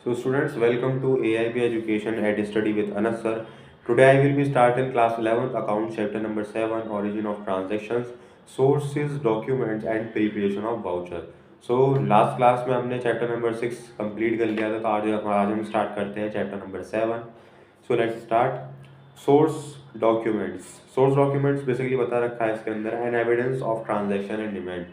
So students, welcome to AIB Education at Study with Anas sir. Today I will be starting class 11th account chapter number 7 origin of transactions, sources, documents and preparation of voucher. So last class में हमने chapter number 6 complete कर लिया था, तो आज हम start करते हैं chapter number 7. So let's start. Source documents basically बता रखा है इसके अंदर an evidence of transaction and demand,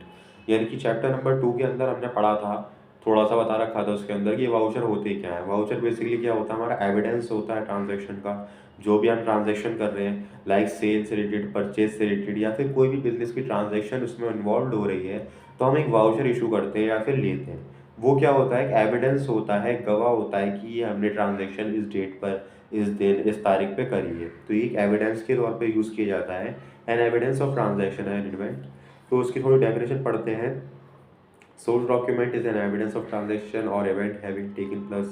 यानी कि चैप्टर नंबर 2 के अंदर हमने पढ़ा था, थोड़ा सा बता रखा था उसके अंदर कि वाउचर होते क्या है. वाउचर बेसिकली क्या होता है, हमारा एविडेंस होता है ट्रांजैक्शन का. जो भी हम ट्रांजैक्शन कर रहे हैं, लाइक सेल से रिलेटेड, परचेज से रिलेटेड, या फिर कोई भी बिजनेस की ट्रांजैक्शन उसमें इन्वॉल्व हो रही है, तो हम एक वाउचर इशू करते हैं या फिर लेते हैं. वो क्या होता है, एक एविडेंस होता है, गवाह होता है कि ये हमने ट्रांजैक्शन इस डेट पर, इस दिन, इस तारीख पे करी है. तो ये एक एविडेंस के तौर पे यूज़ किया जाता है, an evidence of transaction and event. तो उसकी थोड़ी डेफिनेशन पढ़ते हैं. Source document is an evidence of transaction or event having taken place.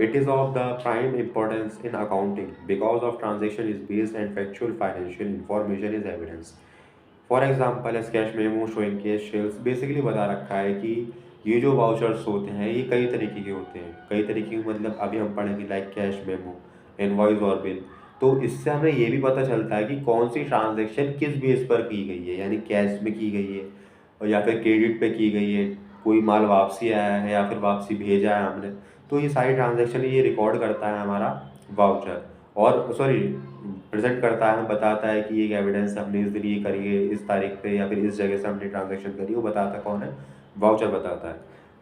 It is of the prime importance in accounting because of transaction is based and factual financial information is evidence. For example as cash memo showing cash sales. Basically बता रखा है कि ये जो vouchers होते हैं ये कई तरीके के होते हैं. कई तरीके के मतलब अभी हम पढ़ेंगे, लाइक कैश मेमो, इनवॉइस और बिल. तो इससे हमें ये भी पता चलता है कि कौन सी ट्रांजैक्शन किस बेस पर की गई है, यानी कैश में की गई है और या फिर क्रेडिट पे की गई है, कोई माल वापसी आया है या फिर वापसी भेजा है हमने. तो ये सारी ट्रांजैक्शन ये रिकॉर्ड करता है हमारा वाउचर, और सॉरी प्रेजेंट करता है, हमें बताता है कि एक एविडेंस हमने इस दिन ये करी है, इस तारीख पे या फिर इस जगह से हमने ट्रांजैक्शन करी. वो बताता कौन है, वाउचर बताता है.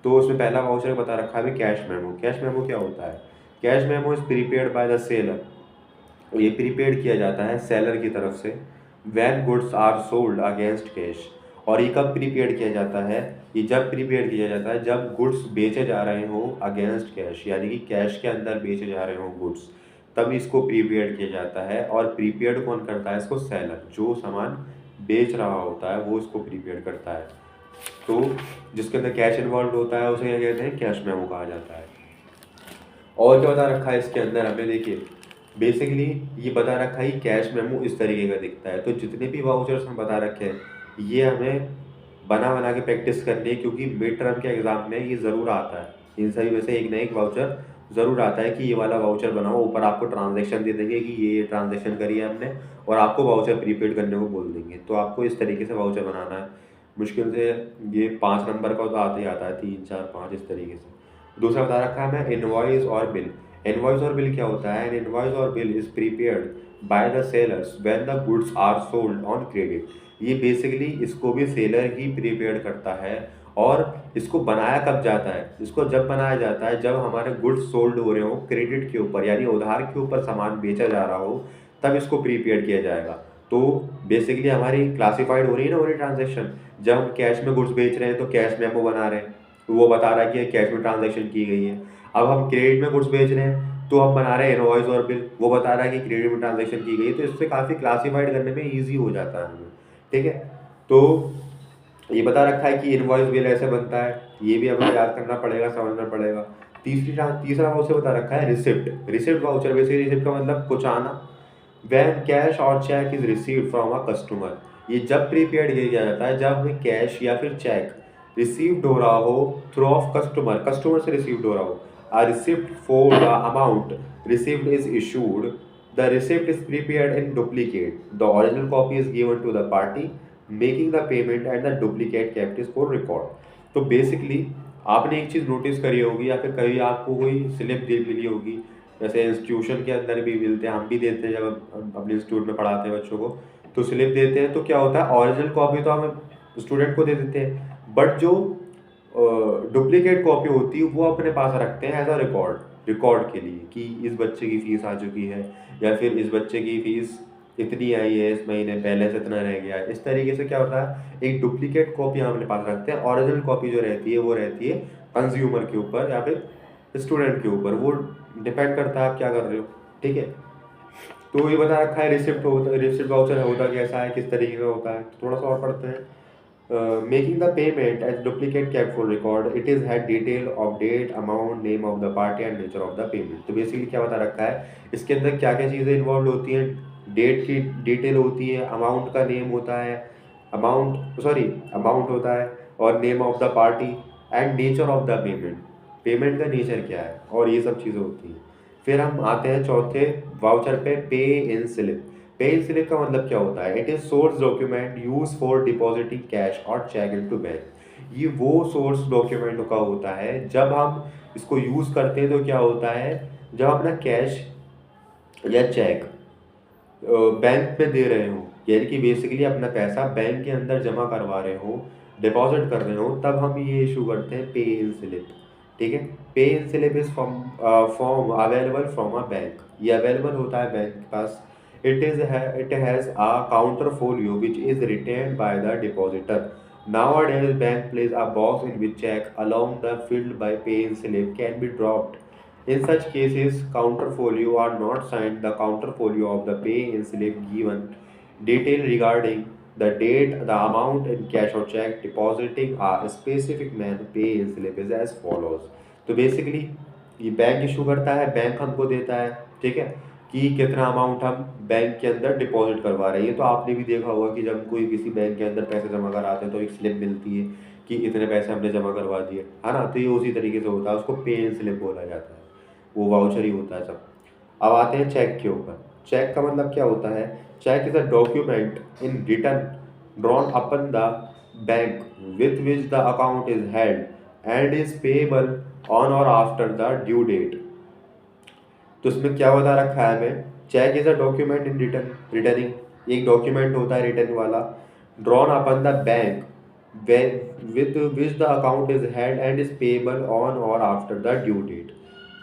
तो उसमें पहला वाउचर बता रखा है कैश मेमो. कैश मेमो क्या होता है, cash memo is prepared by the seller. ये प्रीपेड किया जाता है सेलर की तरफ से when goods are sold against cash. और ये कब प्रीपेड किया जाता है, ये जब प्रीपेड किया जाता है जब गुड्स बेचे जा रहे हों अगेंस्ट कैश, यानी कि कैश के अंदर बेचे जा रहे हों गुड्स, तब इसको प्रीपेड किया जाता है. और प्रीपेड कौन करता है इसको, सेलर. जो सामान बेच रहा होता है वो इसको प्रीपेड करता है. तो जिसके अंदर कैश इन्वॉल्व होता है उसे क्या कहते हैं, कैश मेमो कहा जाता है. और क्या बता रखा है इसके अंदर हमें, देखिए बेसिकली ये बता रखा है कैश मेमो इस तरीके का दिखता है. तो जितने भी वाउचर्स हम बता रखे हैं ये हमें बना बना के प्रैक्टिस करनी है, क्योंकि मिड टर्म के एग्जाम में ये ज़रूर आता है. इन सभी में से एक ना एक वाउचर ज़रूर आता है कि ये वाला वाउचर बनाओ. ऊपर आपको ट्रांजैक्शन दे देंगे कि ये ट्रांजैक्शन करी है हमने, और आपको वाउचर प्रीपेड करने को बोल देंगे. तो आपको इस तरीके से वाउचर बनाना है. मुश्किल से ये 5 नंबर का तो आते ही आता है, 3 4 5 इस तरीके से. दूसरा बता रखा है हमें इनवॉइस और बिल. इनवॉइस और बिल क्या होता है, एन इनवॉइस और bill is prepared by the sellers when the goods are sold on credit. ये बेसिकली इसको भी सेलर ही प्रीपेड करता है. और इसको बनाया कब जाता है, इसको जब बनाया जाता है जब हमारे गुड्स सोल्ड हो रहे हो क्रेडिट के ऊपर, यानी उधार के ऊपर सामान बेचा जा रहा हो, तब इसको प्रीपेड किया जाएगा. तो बेसिकली हमारी क्लासिफाइड हो रही है ना, हो रही ट्रांजेक्शन. जब हम कैश में गुड्स बेच रहे हैं तो कैश मेमो बना रहे हैं, तो वो बता रहा है कि कैश में ट्रांजैक्शन की गई है. अब हम क्रेडिट में गुड्स बेच रहे हैं तो हम बना रहे हैं इनवॉइस और बिल, वो बता रहा है कि क्रेडिट में ट्रांजैक्शन की गई है. तो इससे काफ़ी क्लासिफाइड करने में ईजी हो जाता है हमें. ठीक है, तो ये बता रखा है कि इनवॉइस बिल ऐसे बनता है, ये भी हमें याद करना पड़ेगा, समझना पड़ेगा. तीसरा वाउचर बता रखा है receipt. Receipt voucher basically, receipt का मतलब कुछ आना. वैन कैश और cheque is received from a customer. ये जब प्रीपेड किया जाता है जब हमें कैश या फिर चेक रिसीव्ड हो रहा हो थ्रू ऑफ कस्टमर, कस्टमर से रिसीव्ड हो रहा हो. A receipt for the amount received is issued. The receipt is prepared in duplicate. The original copy is given to the party making the payment and the duplicate kept is for record. तो basically आपने एक चीज़ notice करी होगी या फिर कभी आपको कोई स्लिप मिली होगी, जैसे इंस्टीट्यूशन के अंदर भी मिलते हैं, हम भी देते हैं जब अपने इंस्टीट्यूट में पढ़ाते हैं बच्चों को, तो स्लिप देते हैं. तो क्या होता है, ओरिजिनल कॉपी तो हम स्टूडेंट को दे देते हैं, बट जो डुप्लीकेट कॉपी होती है वो अपने पास रखते हैं एज अ रिकॉर्ड के लिए कि इस बच्चे की फ़ीस आ चुकी है, या फिर इस बच्चे की फ़ीस इतनी आई है इस महीने, पहले से इतना रह गया है. इस तरीके से क्या होता है, एक डुप्लीकेट कॉपी हम अपने पास रखते हैं. ओरिजिनल कॉपी जो रहती है वो रहती है कंज्यूमर के ऊपर या फिर स्टूडेंट के ऊपर, वो डिपेंड करता है आप क्या कर रहे हो. ठीक है, तो ये बता रखा है रिसिप्ट होता है, रिसिप्ट वाउचर होता कैसा है, किस तरीके का होता है. तो थोड़ा सा और पढ़ते हैं. Making the payment as duplicate kept for record, it is had detail of date, amount, name of the party and nature of the payment. तो बेसिकली क्या बता रखा है, इसके अंदर क्या क्या चीज़ें इन्वॉल्व होती हैं. डेट की डिटेल होती है, अमाउंट का नेम होता है, अमाउंट होता है, और name of the party and nature of the payment. Payment का नेचर क्या है, और ये सब चीज़ें होती हैं। फिर हम आते हैं चौथे वाउचर पे, पे इन स्लिप। पे इन स्लिप का मतलब क्या होता है? It is source document use for depositing cash और चेक इनटू बैंक। ये वो सोर्स डॉक्यूमेंट का होता है, जब हम इसको यूज़ करते हैं तो क्या होता है, जब अपना कैश या चेक बैंक में दे रहे हो, यानी कि बेसिकली अपना पैसा बैंक के अंदर जमा करवा रहे हो, डिपॉजिट कर रहे हो, तब हम ये इशू करते हैं पे इन स्लिप। ठीक है। Pay in slip is form available from a bank. ये अवेलेबल होता है बैंक के पास। It has a counterfoil which is retained by the depositor. Nowadays, bank plays a box in which check along the field by pay in slip can be dropped. In such cases, counterfolio are not signed. The counterfolio of the pay-in slip given detail regarding the date, the amount in cash or check depositing a specific man pay-in slip is as follows. तो basically ये bank issue करता है, bank हमको देता है, ठीक है, कि कितना अमाउंट हम बैंक के अंदर डिपॉजिट करवा रहे हैं। ये तो आपने भी देखा होगा कि जब कोई किसी बैंक के अंदर पैसे जमा कराते हैं तो एक स्लिप मिलती है कि इतने पैसे हमने जमा करवा दिए, है ना। तो ये उसी तरीके से होता है, उसको पे इन स्लिप बोला जाता है, वो वाउचर ही होता है सब। अब आते हैं चेक के ऊपर। चेक का मतलब क्या होता है? Cheque is a document in return drawn upon the bank with which the account is held and is payable on और आफ्टर द ड्यू डेट। तो इसमें क्या बता रखा है हमें? Cheque is a document in returning, एक डॉक्यूमेंट होता है रिटर्न वाला, drawn upon the bank with which the account is held and is payable on or after the due date।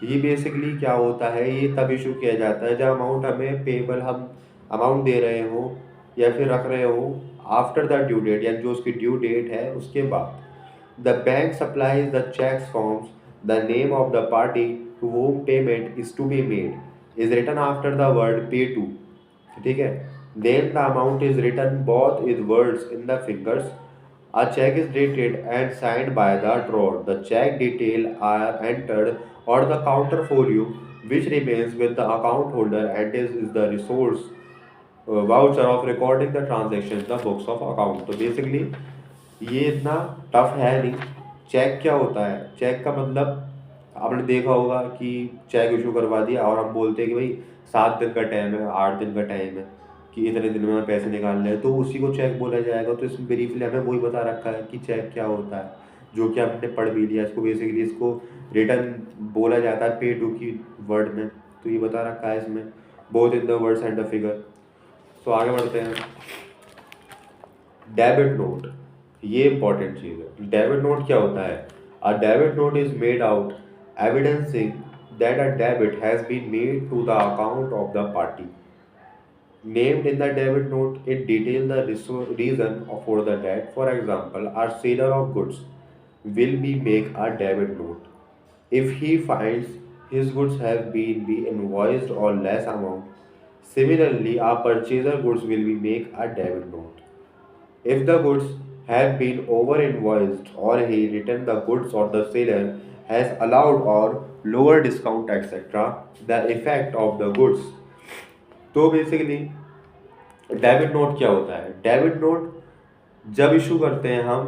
ये बेसिकली क्या होता है? ये तब इशू किया जाता है जब अमाउंट हमें पेबल, हम अमाउंट दे रहे हो या फिर रख रहे हो आफ्टर द ड्यू डेट, यानी जो उसकी ड्यू डेट है उसके बाद। The bank supplies the cheques forms, the name of the party to whom payment is to be made is written after the word pay to. ठीक है। Then the amount is written both is words in the figures. A check is dated and signed by the drawer. The check detail are entered or the counterfolio, which remains with the account holder and is the resource voucher of recording the transaction in the books of account। तो basically ये इतना tough है नहीं। Check क्या होता है? Check का मतलब आपने देखा होगा कि चेक इशू करवा दिया और हम बोलते हैं कि भाई 7 दिन का टाइम है, 8 दिन का टाइम है, कि इतने दिन में पैसे निकालने हैं, तो उसी को चेक बोला जाएगा। तो इसमें ब्रीफली हमें वही बता रखा है कि चेक क्या होता है, जो कि हमने पढ़ भी लिया। इसको बेसिकली इसको रिटर्न बोला जाता है पे टू की वर्ड में। तो ये बता रखा है इसमें, both in the words and the figure. So आगे बढ़ते हैं। डेबिट नोट, ये इंपॉर्टेंट चीज़ है। डेबिट नोट क्या होता है? A debit note is made out evidencing that a debit has been made to the account of the party named in the debit note. It details the reason for the debt. For example, a seller of goods will be make a debit note if he finds his goods have been be invoiced or less amount. Similarly, a purchaser goods will be make a debit note if the goods have been over invoiced or he returned the goods or the seller has allowed or lower discount, etc. The effect of the goods। तो basically debit note क्या होता है? Debit note जब issue करते हैं हम,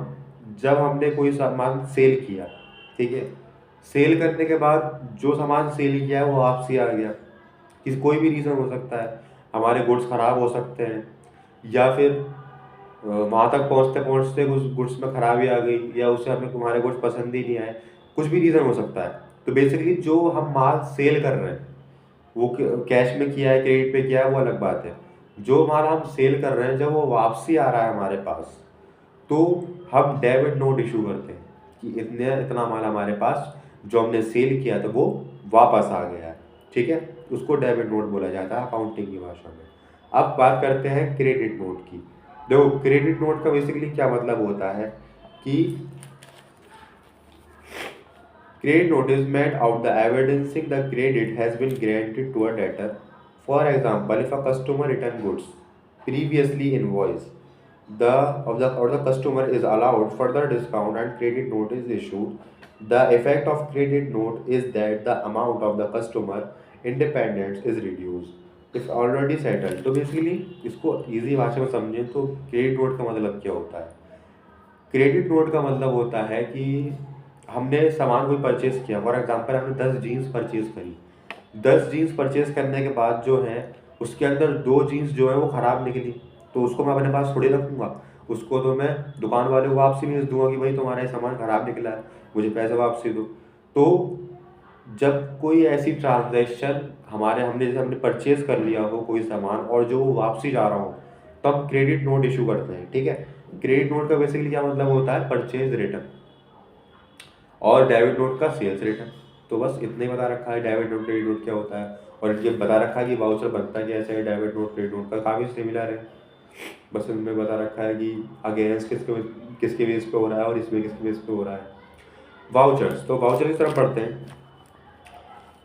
जब हमने कोई सामान सेल किया, ठीक है, सेल करने के बाद जो सामान सेल किया है वो वापसी आ गया, किसी कोई भी रीज़न हो सकता है, हमारे गुड्स ख़राब हो सकते हैं, या फिर वहाँ तक पहुँचते पहुँचते कुछ गुड्स में खराबी आ गई, या उसे हमें तुम्हारे गुड्स पसंद ही नहीं आए, कुछ भी रीज़न हो सकता है। तो बेसिकली जो हम माल सेल कर रहे हैं वो कैश में किया है, क्रेडिट पे किया है, वो अलग बात है। जो माल हम सेल कर रहे हैं जब वो वापसी आ रहा है हमारे पास, तो हम डेबिट नोट इशू करते हैं कि इतना माल हमारे पास जो हमने सेल किया था वो वापस आ गया है। ठीक है, उसको डेबिट नोट बोला जाता है अकाउंटिंग की भाषा में। अब बात करते हैं क्रेडिट नोट की। देखो, क्रेडिट नोट का बेसिकली क्या मतलब होता है कि credit note is made out the evidencing the credit has been granted to a debtor. For example, if a customer return goods previously invoiced, the customer is allowed further discount and credit note is issued. The effect of credit note is that the amount of the customer independence is reduced if already settled। तो basically इसको easy भाषा में समझें तो credit note का मतलब क्या होता है? क्रेडिट नोट का मतलब होता है कि हमने सामान कोई परचेज़ किया, फॉर एग्ज़ाम्पल हमने 10 जीन्स परचेज़ करी। 10 जीन्स परचेज़ करने के बाद जो है उसके अंदर 2 जीन्स जो है वो ख़राब निकली, तो उसको मैं अपने पास थोड़ी रखूँगा। उसको तो मैं दुकान वाले को वापसी भेज दूँगा कि भाई तुम्हारा ये सामान ख़राब निकला है, मुझे पैसे वापसी दो। तो जब कोई ऐसी ट्रांज़ैक्शन हमने परचेज़ कर लिया हो कोई सामान और जो वो वापसी जा रहा हो, तो हम क्रेडिट नोट इश्यू करते हैं, ठीक है? क्रेडिट नोट का बेसिकली क्या मतलब होता है? Purchase return. और डेबिट नोट का सेल्स रिटर्न। तो बस इतना ही बता रखा है डेबिट नोट क्रेडिट नोट क्या होता है, और ये बता रखा है कि वाउचर बनता कैसे है। डेबिट नोट क्रेडिट नोट का काफ़ी सिमिलर है, बस इनमें बता रखा है कि अगेंस्ट किसके किसके बेस पे हो रहा है और इसमें किसके बेस पे हो रहा है। वाउचर्स, तो वाउचर की तरफ पढ़ते हैं।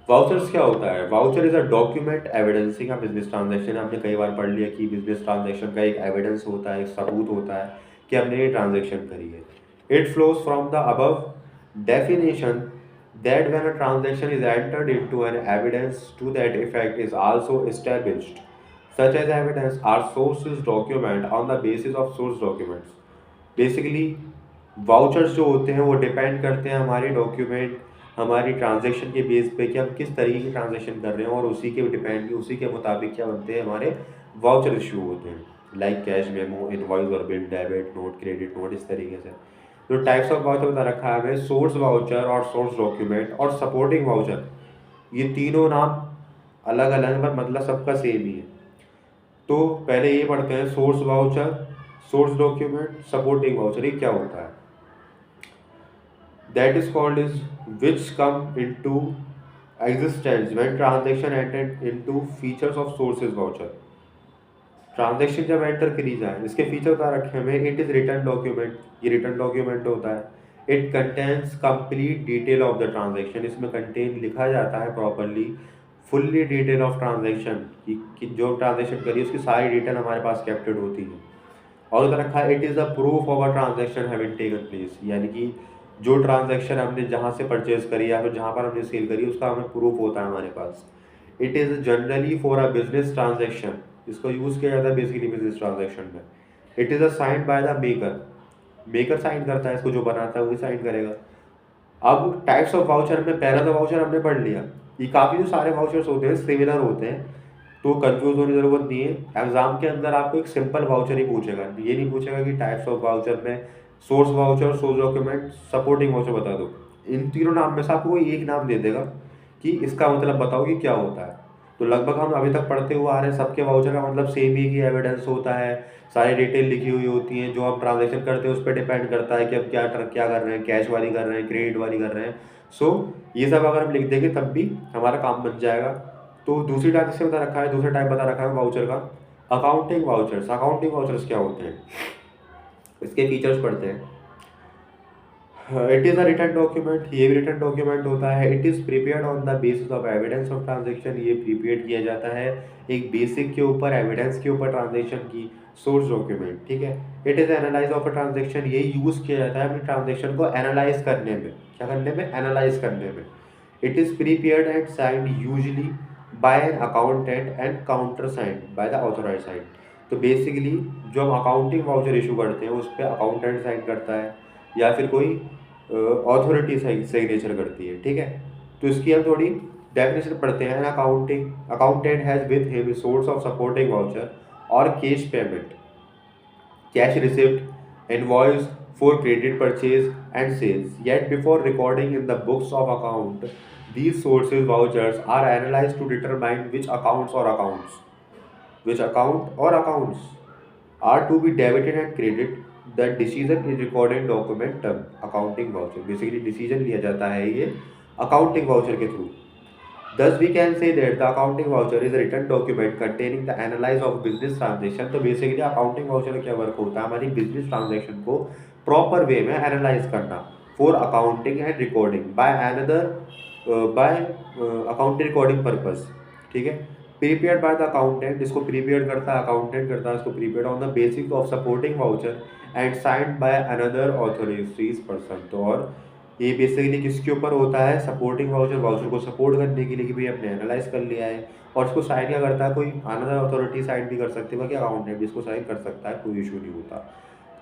वाउचर्स क्या होता है? Voucher is a document evidencing a business transaction. आपने कई बार पढ़ लिया कि बिजनेस ट्रांजैक्शन का एक एविडेंस होता है, एक सबूत होता है कि हमने ये ट्रांजैक्शन करी है। It flows from the above definition that when a transaction is entered into an evidence to that effect is also established. Such as evidence are sources document on the basis of source documents. Basically, vouchers जो होते हैं वो depend करते हैं हमारे document, हमारी transaction के base पे कि हम किस तरीके की ट्रांजैक्शन कर रहे हैं, और उसी के मुताबिक क्या बनते हैं हमारे वाउचर इशू होते हैं, लाइक कैश मेमो, इनवॉइस और bill, debit note, credit note, इस तरीके से। जो टाइप्स ऑफ वाउचर बता रखा है हमें, सोर्स वाउचर और सोर्स डॉक्यूमेंट और सपोर्टिंग वाउचर, ये तीनों नाम अलग अलग हैं पर मतलब सबका सेम ही है। तो पहले ये पढ़ते हैं, source voucher, source document, supporting voucher, ये क्या होता है? that is called is which come into existence when transaction entered into features of sources voucher। Transaction जब एंटर करी जाए, इसके फीचर बता रखे हमें। इट इज़ रिटर्न डॉक्यूमेंट, ये रिटर्न डॉक्यूमेंट होता है। It contains complete detail of the transaction, इसमें कंटेन लिखा जाता है properly fully detail of transaction कि जो ट्रांजेक्शन करी उसकी सारी डिटेल हमारे पास कैप्चर्ड होती है। और उधर रखा है it is a proof of a transaction having taken place, यानी कि जो ट्रांजेक्शन हमने जहाँ से परचेज करी या फिर जहाँ पर हमने सेल करी उसका हमें प्रूफ होता है हमारे पास। It is generally for a business transaction, इसको यूज़ किया जाता है बेसिकली बिजनेस ट्रांजेक्शन में। It is a sign by the maker, maker sign करता है इसको, जो बनाता है वही साइन करेगा। अब टाइप्स ऑफ वाउचर में पहला तो वाउचर हमने पढ़ लिया, ये काफ़ी जो सारे वाउचर्स होते हैं सिमिलर होते हैं, तो कंफ्यूज होने की ज़रूरत नहीं है। एग्जाम के अंदर आपको एक सिंपल वाउचर ही पूछेगा, ये नहीं पूछेगा कि टाइप्स ऑफ वाउचर में source voucher, source document, supporting voucher बता दो। इन तीनों नाम में से आपको कोई एक नाम दे देगा कि इसका मतलब बताओ कि क्या होता है। तो लगभग हम अभी तक पढ़ते हुए आ रहे हैं, सबके वाउचर का मतलब सेम ही कि एविडेंस होता है, सारी डिटेल लिखी हुई होती है, जो हम ट्रांजेक्शन करते हैं उस पर डिपेंड करता है कि अब क्या कर रहे हैं, कैश वाली कर रहे हैं, क्रेडिट वाली कर रहे हैं। सो ये सब अगर हम लिख देंगे तब भी हमारा काम बन जाएगा। तो दूसरी टाइप से बता रखा है, दूसरा टाइप बता रखा है वाउचर का, अकाउंटिंग वाउचर्स। अकाउंटिंग वाउचर्स क्या होते हैं, इसके फीचर्स पढ़ते हैं। It is a return document, ये भी रिटर्न डॉक्यूमेंट होता है। It is prepared on the basis of evidence of transaction, ये प्रिपेयर किया जाता है एक बेसिक के ऊपर, एविडेंस के ऊपर ट्रांजेक्शन की। सोर्स डॉक्यूमेंट, ठीक है। It is analyse of a transaction, ये यूज़ किया जाता है अपनी ट्रांजेक्शन को एनालाइज करने में। क्या करने में? एनालाइज करने में। It is prepared and signed usually by an accountant and counter signed by the authorise side. तो बेसिकली जो हम अकाउंटिंग वाउचर इशू करते हैं उस पर अकाउंटेंट साइन करता है या फिर कोई ऑथोरिटी सिग्नेचर करती है, ठीक है। तो इसकी हम थोड़ी डेफिनेशन पढ़ते हैं। Accountant has with him source of supporting voucher और cash payment, cash receipt, invoice for credit purchase and sales. Yet before recording in the books of account, these sources vouchers are analyzed to determine which account or accounts are to be debited and credited. The decision is recorded in document term accounting voucher. Basically decision लिया जाता है ये accounting voucher के through. Thus, we can say that the accounting voucher is a written document containing the analysis of business transaction। तो basically accounting voucher का क्या work होता है, हमारी बिजनेस ट्रांजेक्शन को प्रॉपर वे में एनालाइज करना for accounting and recording by accounting recording purpose, ठीक है। प्रीपेयर्ड बाय द अकाउंटेंट, इसको प्रीपेयर्ड करता है अकाउंटेंट, करता है इसको prepared on the basis of supporting voucher and signed by another authorised person. तो और ये बेसिकली किसके ऊपर होता है? सपोर्टिंग वाउचर, वाउचर को सपोर्ट करने के लिए कि भाई आपने एनालाइज कर लिया है। और इसको साइन क्या करता है? कोई अनदर अथॉरिटी साइन भी कर सकती है, कि अकाउंटेंट भी इसको साइन कर सकता है, कोई इशू नहीं होता।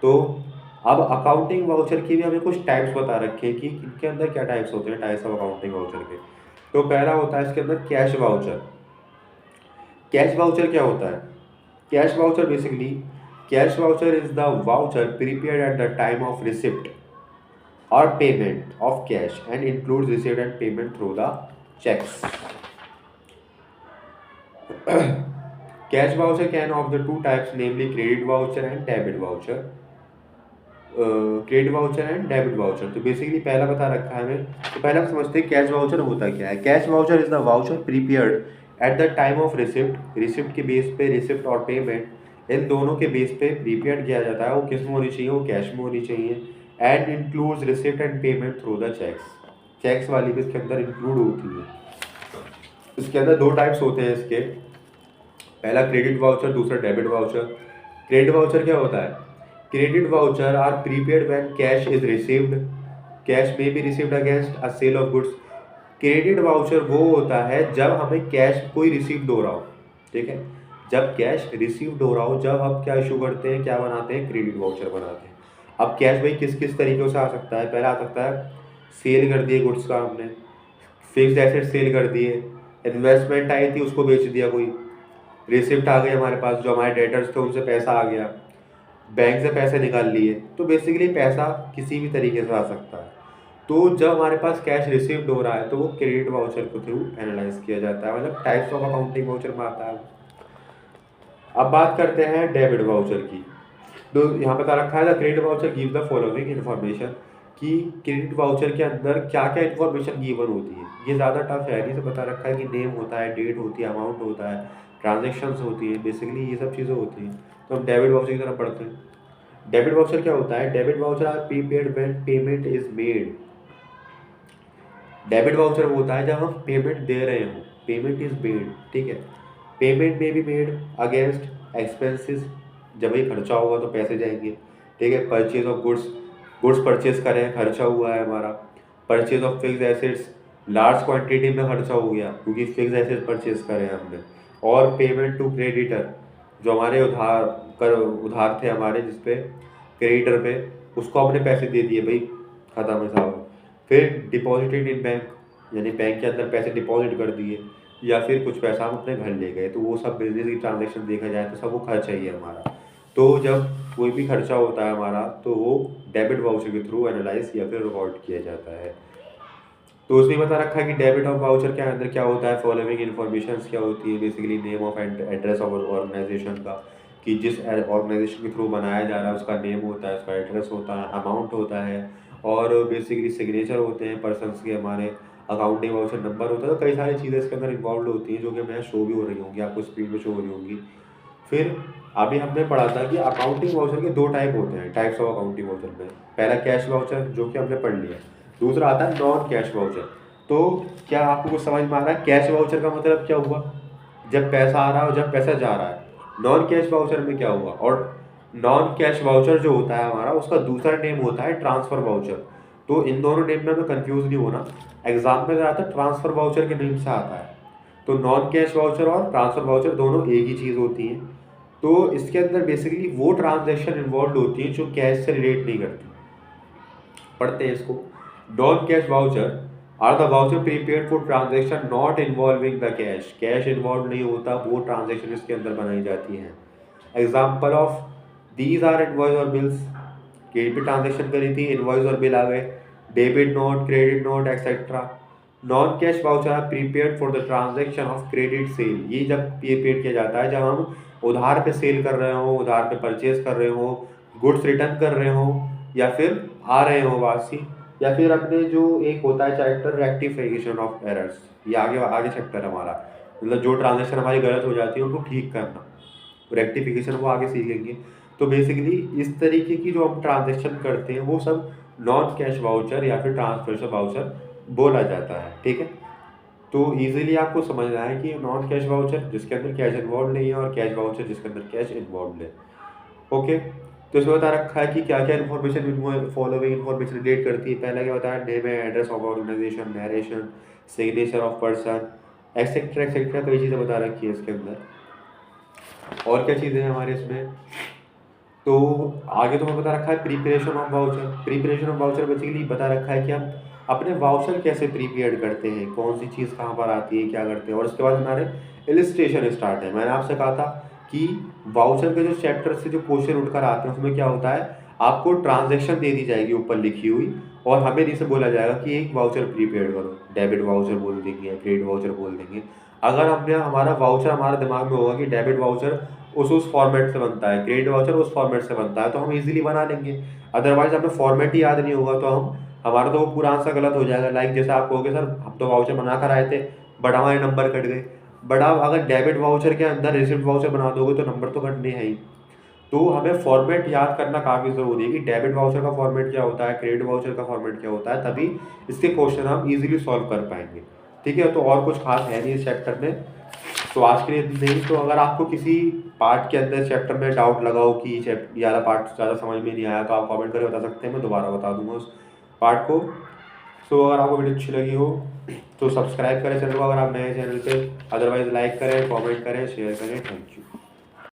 तो अब अकाउंटिंग वाउचर की भी हमें कुछ टाइप्स बता रखे हैं कि इनके अंदर क्या टाइप्स होते हैं, टाइप्स ऑफ अकाउंटिंग वाउचर के। तो पहला होता है इसके अंदर कैश वाउचर। कैश वाउचर क्या होता है? Cash voucher basically, cash voucher is the voucher prepaid at the time of receipt or payment of cash and includes receipt and payment through the checks. Cash voucher can of the two types, namely credit voucher and debit voucher. Credit voucher and debit voucher. तो basically पहला बता रखा है हमें, तो पहले हम समझते हैं कैश वाउचर होता क्या है। Cash voucher is the voucher prepared at the time of receipt, receipt के बेस पे, रिसिप्ट और पेमेंट इन दोनों के बेस पे प्रीपेयर्ड किया जाता है। वो किस में होनी चाहिए? वो कैश में होनी चाहिए। And includes receipt and payment through the cheques, cheques वाली भी इसके अंदर इंक्लूड होती है। इसके अंदर दो टाइप्स होते हैं इसके, पहला क्रेडिट वाउचर, दूसरा डेबिट वाउचर। क्रेडिट वाउचर क्या होता है? Credit voucher are prepared when cash is received, cash may be received against a sale of goods. Credit voucher वो होता है जब हमें कैश कोई रिसीव्ड हो रहा हो, ठीक है, जब कैश रिसीव्ड हो रहा हो, जब हम क्या इशू करते हैं, क्या बनाते हैं? क्रेडिट वाउचर बनाते हैं। अब कैश भाई किस किस तरीक़ों से आ सकता है? पहला आ सकता है सेल कर दिए गुड्स का हमने, फिक्स्ड एसेट सेल कर दिए, इन्वेस्टमेंट आई थी उसको बेच दिया कोई, रिसिप्ट आ गई हमारे पास, जो हमारे डेटर्स थे उनसे पैसा आ गया, बैंक से पैसे निकाल लिए। तो बेसिकली पैसा किसी भी तरीके से आ सकता है। तो जब हमारे पास कैश रिसीव्ड हो रहा है तो वो क्रेडिट वाउचर के थ्रू एनालाइज किया जाता है, मतलब टाइप्स ऑफ अकाउंटिंग वाउचर में आता है। अब बात करते हैं डेबिट वाउचर की। तो यहाँ बता रखा है the credit voucher give the following information, कि क्रेडिट वाउचर के अंदर क्या क्या इन्फॉर्मेशन गिवन होती है। ये ज़्यादा टफ है, नहीं से बता रखा है कि नेम होता है, डेट होती है, अमाउंट होता है, ट्रांजेक्शन्स होती है, बेसिकली ये सब चीज़ें होती हैं। तो हम डेबिट वाउचर की तरफ पढ़ते हैं। डेबिट वाउचर क्या होता है? Debit voucher are prepared when payment is made. Debit voucher वो होता है जब हम पेमेंट दे रहे हो, पेमेंट इज मेड, ठीक है। पेमेंट में बी मेड अगेंस्ट एक्सपेंसेस, जब ये खर्चा होगा तो पैसे जाएंगे, ठीक है। Purchase of goods, goods purchase करें, खर्चा हुआ है हमारा। Purchase of fix assets, large quantity में खर्चा हो गया क्योंकि फिक्स एसेट्स परचेज करें हमने। और पेमेंट टू क्रेडिटर, जो हमारे उधार थे हमारे, जिसपे क्रेडिटर पे, उसको हमने पैसे दे दिए भाई, खत्म है साहब। फिर डिपॉजिटेड इन बैंक, यानी बैंक के अंदर पैसे डिपॉजिट कर दिए, या फिर कुछ पैसा हम अपने घर ले गए, तो वो सब बिजनेस की ट्रांजेक्शन देखा जाए तो सब वो खर्चा ही है हमारा। तो जब कोई भी खर्चा होता है हमारा तो वो डेबिट वाउचर के थ्रू एनालाइज या फिर रिकॉर्ड किया जाता है। तो उसमें बता रखा है कि डेबिट ऑफ वाउचर के अंदर क्या होता है, फॉलोइंग इन्फॉर्मेशन क्या होती है। Basically name of address of organization का, कि जिस ऑर्गेनाइजेशन के थ्रू बनाया जा रहा है उसका नेम होता है, उसका एड्रेस होता है, अमाउंट होता है, और बेसिकली सिग्नेचर होते हैं पर्सनस के, हमारे अकाउंटिंग वाउचर नंबर होता है। तो कई सारी चीज़ें इसके अंदर इन्वॉल्व होती हैं जो कि मैं शो भी हो रही होंगी, आपको स्क्रीन पे शो हो रही होंगी। फिर अभी हमने पढ़ा था कि अकाउंटिंग वाउचर के दो टाइप होते हैं, टाइप्स ऑफ अकाउंटिंग वाउचर में। पहला कैश वाउचर, जो कि हमने पढ़ लिया, दूसरा आता है नॉन कैश वाउचर। तो क्या आपको कुछ समझ में आ रहा है? कैश वाउचर का मतलब क्या हुआ? जब पैसा आ रहा है और जब पैसा जा रहा है। नॉन कैश वाउचर में क्या हुआ? और नॉन कैश वाउचर जो होता है हमारा, उसका दूसरा नेम होता है ट्रांसफर वाउचर। तो इन दोनों नेम में हमें कंफ्यूज नहीं होना, एग्जाम में ज़्यादातर ट्रांसफर वाउचर के नेम से आता है। तो नॉन कैश वाउचर और ट्रांसफर वाउचर दोनों एक ही चीज़ होती हैं। तो इसके अंदर बेसिकली वो ट्रांजैक्शन इन्वॉल्व होती है जो कैश से रिलेट नहीं करती। पढ़ते हैं इसको। Non cash voucher are the voucher prepaid for transaction not involving the cash, cash involve नहीं होता, वो ट्रांजेक्शन इसके अंदर बनाई जाती हैं। Example of these are invoice और बिल्स, कहीं भी ट्रांजेक्शन करी थी, इनवॉइस और बिल आ गए, debit note, credit note etcetera. Non cash voucher are prepaid for the transaction of credit sale, ये जब प्रीपेड किया जाता है जब हम उधार पे सेल कर रहे हो, उधार पे परचेज कर रहे हो, गुड्स रिटर्न कर रहे हो, या फिर आ रहे हो वापसी, या फिर अपने जो एक होता है चैप्टर रेक्टिफिकेशन ऑफ एरर्स, ये आगे आगे चैप्टर हमारा, मतलब जो ट्रांजेक्शन हमारी गलत हो जाती है उनको ठीक करना, रेक्टिफिकेशन वो आगे सीखेंगे। तो बेसिकली इस तरीके की जो हम ट्रांजेक्शन करते हैं वो सब नॉन कैश वाउचर या फिर ट्रांसफर वाउचर बोला जाता है, ठीक है। तो इजीली आपको समझना है कि नॉन कैश वाउचर जिसके अंदर कैश इन्वॉल्व नहीं है, और कैश वाउचर जिसके अंदर कैश इन्वॉल्व है। ओके, तो इसमें बता रखा है कि क्या क्या इन्फॉर्मेशन फॉलोइंग इन्फॉर्मेशन रिलेट करती है। पहला क्या बताया, नेम है, address of organization, narration, signature of person, etcetera etcetera, कई चीज़ें बता रखी है इसके अंदर। और क्या चीज़ें हैं हमारे इसमें, तो आगे तो हमें बता रखा है preparation of voucher. Preparation of voucher basically बता रखा है कि हम अपने वाउचर कैसे प्रिपेयर करते हैं, कौन सी चीज़ कहाँ पर आती है, क्या करते हैं। और उसके बाद हमारे इलिस्ट्रेशन स्टार्ट है। मैंने आपसे कहा था कि वाउचर के जो चैप्टर से जो क्वेश्चन उठकर आते हैं उसमें क्या होता है, आपको ट्रांजेक्शन दे दी जाएगी ऊपर लिखी हुई, और हमें नीचे बोला जाएगा कि एक वाउचर प्रीपेड करो। डेबिट वाउचर बोल देंगे, क्रेडिट वाउचर बोल देंगे। अगर हमने हमारा वाउचर हमारे दिमाग में होगा कि डेबिट वाउचर उस फॉर्मेट से बनता है, क्रेडिट वाउचर उस फॉर्मेट से बनता है, तो हम इजीली बना लेंगे। अदरवाइज हमें फॉर्मेट ही याद नहीं होगा तो हम हमारा तो वो पूरा आंसर गलत हो जाएगा। लाइक जैसे आप कहोगे सर हम तो वाउचर बना कर आए थे बट हमारे नंबर कट गए। बट आप अगर डेबिट वाउचर के अंदर रिसिप्ट वाउचर बना दोगे तो नंबर तो कटने हैं ही। तो हमें फॉर्मेट याद करना काफ़ी ज़रूरी है कि डेबिट वाउचर का फॉर्मेट क्या होता है, क्रेडिट वाउचर का फॉर्मेट क्या होता है, तभी इसके क्वेश्चन हम इजीली सॉल्व कर पाएंगे। ठीक है, तो और कुछ खास है नहीं इस चैप्टर में, तो आज के लिए नहीं। तो अगर आपको किसी पार्ट के अंदर चैप्टर में डाउट लगा हो कि ये वाला पार्ट ज़्यादा समझ में नहीं आया, तो आप कमेंट करके बता सकते हैं, मैं दोबारा बता दूंगा उस पार्ट को। सो अगर आपको वीडियो अच्छी लगी हो तो सब्सक्राइब करें चैनल को अगर आप नए चैनल पे, अदरवाइज लाइक करें, कमेंट करें, शेयर करें। Thank you.